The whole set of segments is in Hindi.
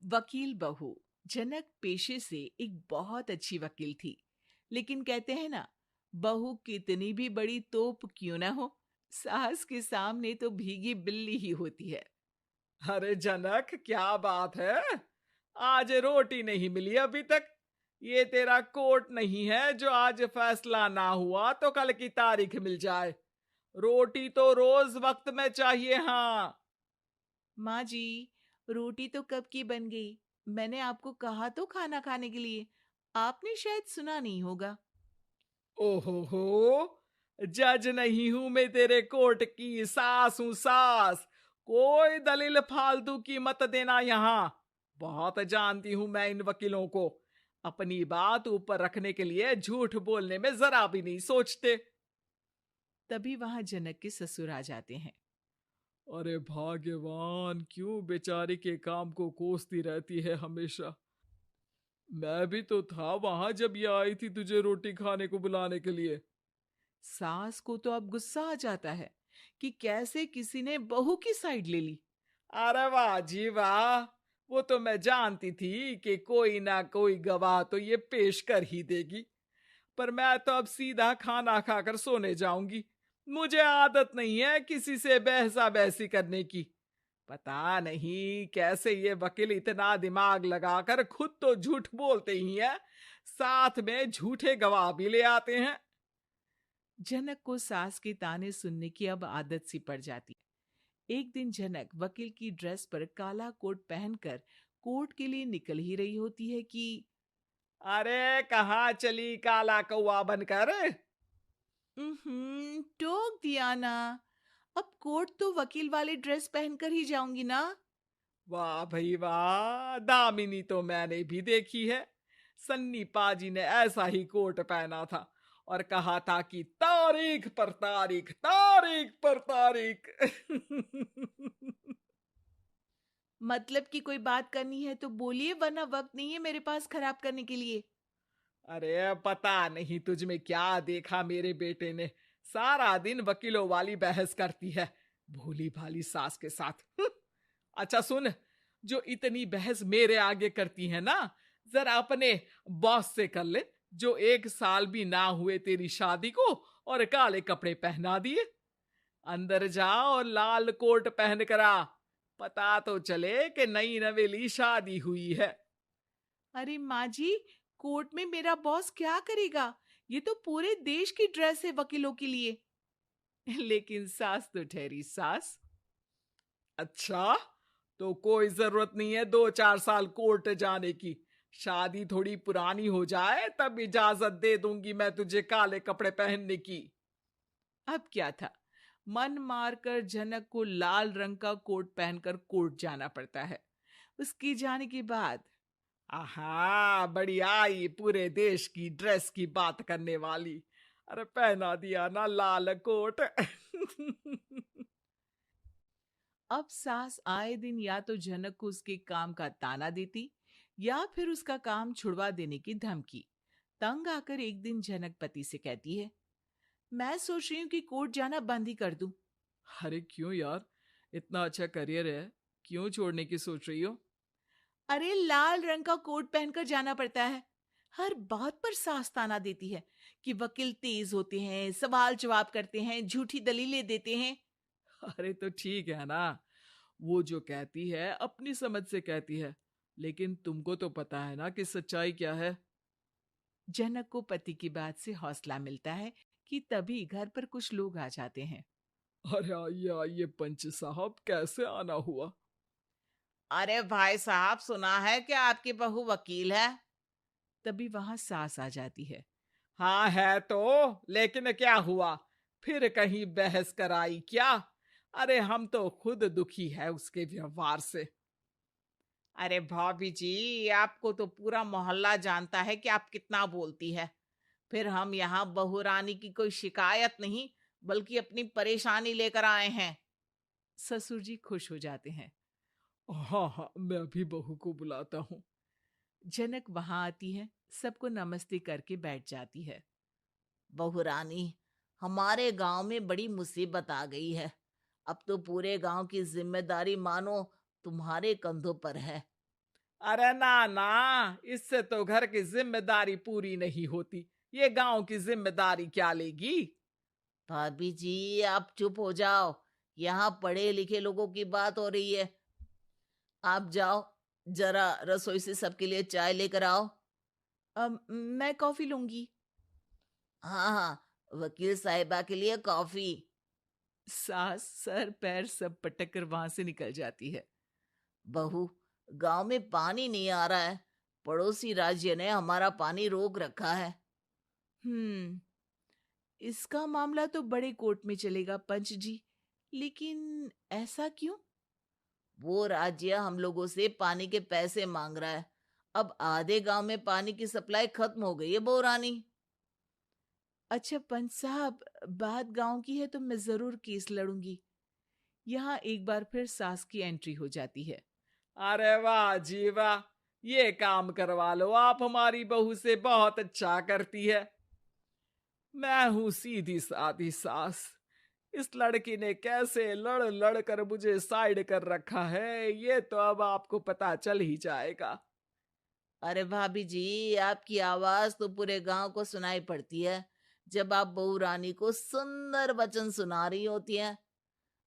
वकील बहू। जनक पेशे से एक बहुत अच्छी वकील थी, लेकिन कहते हैं ना, बहू कितनी भी बड़ी तोप क्यों ना हो, सास के सामने तो भीगी बिल्ली ही होती है। अरे जनक, क्या बात है। आज रोटी नहीं मिली अभी तक। ये तेरा कोर्ट नहीं है जो आज फैसला ना हुआ तो कल की तारीख मिल जाए। रोटी तो रोज वक्त में चाहिए। हाँ। माँ जी, रोटी तो कब की बन गई। मैंने आपको कहा तो खाना खाने के लिए, आपने शायद सुना नहीं होगा। ओहो हो, जज नहीं हूं मैं तेरे कोर्ट की, सास हूं सास। कोई दलील फालतू की मत देना यहाँ। बहुत जानती हूं मैं इन वकीलों को। अपनी बात ऊपर रखने के लिए झूठ बोलने में जरा भी नहीं सोचते। तभी वहां जनक के ससुर आ जाते हैं। अरे भाग्यवान, क्यों बेचारी के काम को कोसती रहती है हमेशा। मैं भी तो था वहां जब ये आई थी तुझे रोटी खाने को बुलाने के लिए। सास को तो अब गुस्सा आ जाता है कि कैसे किसी ने बहू की साइड ले ली। अरे वाह जी वाह। वो तो मैं जानती थी कि कोई ना कोई गवाह तो ये पेश कर ही देगी। पर मैं तो अब सीधा खाना खाकर सोने जाऊंगी। मुझे आदत नहीं है किसी से बहसा बहसी करने की। पता नहीं कैसे ये वकील इतना दिमाग लगाकर खुद तो झूठ बोलते ही हैं, साथ में झूठे गवाह भी ले आते हैं। जनक को सास के ताने सुनने की अब आदत सी पड़ जाती है। एक दिन जनक वकील की ड्रेस पर काला कोट पहनकर कोर्ट के लिए निकल ही रही होती है कि अरे कहाँ चली काला कौवा बनकर। टोक दिया ना। अब कोर्ट तो वकील वाले ड्रेस पहनकर ही जाऊंगी ना। वाह भाई वाह, दामिनी तो मैंने भी देखी है। सन्नी पाजी ने ऐसा ही कोट पहना था और कहा था कि तारीख पर तारीख, तारीख पर तारीख। मतलब कि कोई बात करनी है तो बोलिए, वरना वक्त नहीं है मेरे पास खराब करने के लिए। अरे पता नहीं तुझ में क्या देखा मेरे बेटे ने, सारा दिन वकीलों वाली बहस करती है, भोली भाली सास के साथ। अच्छा सुन, जो इतनी बहस मेरे आगे करती है ना, जरा अपने बॉस से कर ले, जो 1 साल भी ना हुए तेरी शादी को और काले कपड़े पहना दिए। अंदर जा और लाल कोट पहन कर आ, पता तो चले कि नई नवेली शादी हुई है। अरे माँ जी, कोर्ट में मेरा बॉस क्या करेगा? ये तो पूरे देश की ड्रेस है वकीलों के लिए। लेकिन सास तो ठहरी सास। अच्छा, तो कोई जरूरत नहीं है 2-4 साल कोर्ट जाने की। शादी थोड़ी पुरानी हो जाए तब इजाजत दे दूंगी मैं तुझे काले कपड़े पहनने की। अब क्या था, मन मारकर जनक को लाल रंग का कोट पहनकर कोर्ट जाना पड़ता है। उसके जाने के बाद आहा, बड़ी आई पूरे देश की ड्रेस की बात करने वाली। अरे पहना दिया ना लाल कोट। अब सास आए दिन या तो जनक को उसके काम का ताना देती, या फिर उसका काम छुड़वा देने की धमकी। तंग आकर एक दिन जनक पति से कहती है, मैं सोच रही हूँ कि कोर्ट जाना बंद ही कर दूं। अरे क्यों यार, इतना अच्छा करियर है, क्यों छोड़ने की सोच रही हो? अरे लाल रंग का कोट पहनकर जाना पड़ता है। हर बात पर सास ताना देती है कि वकील तेज होते हैं, सवाल जवाब करते हैं, झूठी दलीलें देते हैं। अरे तो ठीक है ना, वो जो कहती है अपनी समझ से कहती है, लेकिन तुमको तो पता है ना कि सच्चाई क्या है। जनक को पति की बात से हौसला मिलता है कि तभी घर पर कुछ लोग आ जाते हैं। अरे आइए आइए पंच साहब, कैसे आना हुआ? अरे भाई साहब, सुना है कि आपकी बहू वकील है। तभी वहां सास आ जाती है। हाँ है तो, लेकिन क्या हुआ? फिर कहीं बहस कराई क्या? अरे हम तो खुद दुखी है उसके व्यवहार से। अरे भाभी जी, आपको तो पूरा मोहल्ला जानता है कि आप कितना बोलती है। फिर हम यहाँ बहू रानी की कोई शिकायत नहीं, बल्कि अपनी परेशानी लेकर आए हैं। ससुर जी खुश हो जाते हैं। हाँ हाँ, मैं अभी बहू को बुलाता हूँ। जनक वहां आती है, सबको नमस्ते करके बैठ जाती है। बहू रानी, हमारे गांव में बड़ी मुसीबत आ गई है। अब तो पूरे गांव की जिम्मेदारी मानो तुम्हारे कंधों पर है। अरे ना ना, इससे तो घर की जिम्मेदारी पूरी नहीं होती। ये गांव की जिम्मेदारी क्या लेगी? भाभी जी, आप चुप हो जाओ। यहाँ पढ़े लिखे लोगों की बात हो रही है। आप जाओ, जरा रसोई से सबके लिए चाय लेकर आओ। मैं कॉफी लूंगी। हाँ हाँ, वकील साहिबा के लिए कॉफी। सास सर पैर सब पटक कर वहां से निकल जाती है। बहू, गांव में पानी नहीं आ रहा है। पड़ोसी राज्य ने हमारा पानी रोक रखा है। हम्म, इसका मामला तो बड़े कोर्ट में चलेगा पंच जी। लेकिन ऐसा क्यों? वो राज्य हम लोगों से पानी के पैसे मांग रहा है। अब आधे गांव में पानी की सप्लाई खत्म हो गई है बहुरानी। अच्छा पंच साहब, बात गांव की है तो मैं जरूर केस लड़ूंगी। यहाँ एक बार फिर सास की एंट्री हो जाती है। अरे वाह जी वाह, ये काम करवा लो, आप हमारी बहू से बहुत अच्छा करती है। मैं हूं सीधी सादी सास। इस लड़की ने कैसे लड़ लड़ कर मुझे साइड कर रखा है, ये तो अब आपको पता चल ही जाएगा। अरे भाभी जी, आपकी आवाज तो पूरे गांव को सुनाई पड़ती है जब आप बहू रानी को सुंदर वचन सुना रही होती हैं।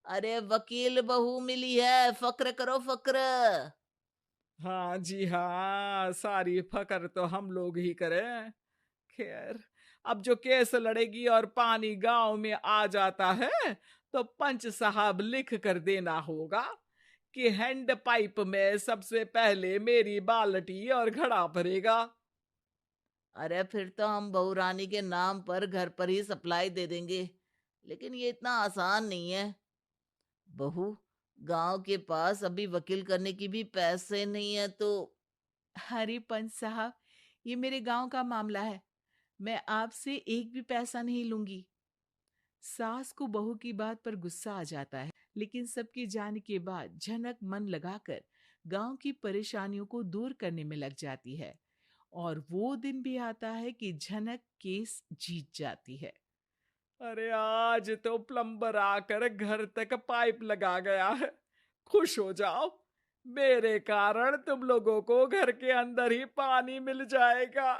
अरे वकील बहू मिली है, फक्र करो फक्र। हाँ जी हाँ, सारी फकर तो हम लोग ही करें। खैर, अब जो केस लड़ेगी और पानी गांव में आ जाता है, तो पंच साहब लिख कर देना होगा कि हैंड पाइप में सबसे पहले मेरी बाल्टी और घड़ा भरेगा। अरे फिर तो हम बहू रानी के नाम पर घर पर ही सप्लाई दे देंगे। लेकिन ये इतना आसान नहीं है। बहू, गांव के पास अभी वकील करने की भी पैसे नहीं है तो। अरे पंच साहब, ये मेरे गांव का मामला है। मैं आपसे एक भी पैसा नहीं लूंगी। सास को बहू की बात पर गुस्सा आ जाता है, लेकिन सबके जाने के बाद झनक मन लगाकर गांव की परेशानियों को दूर करने में लग जाती है। और वो दिन भी आता है कि झनक केस जीत जाती है। अरे आज तो प्लम्बर आकर घर तक पाइप लगा गया है। खुश हो जाओ, मेरे कारण तुम लोगों को घर के अंदर ही पानी मिल जाएगा।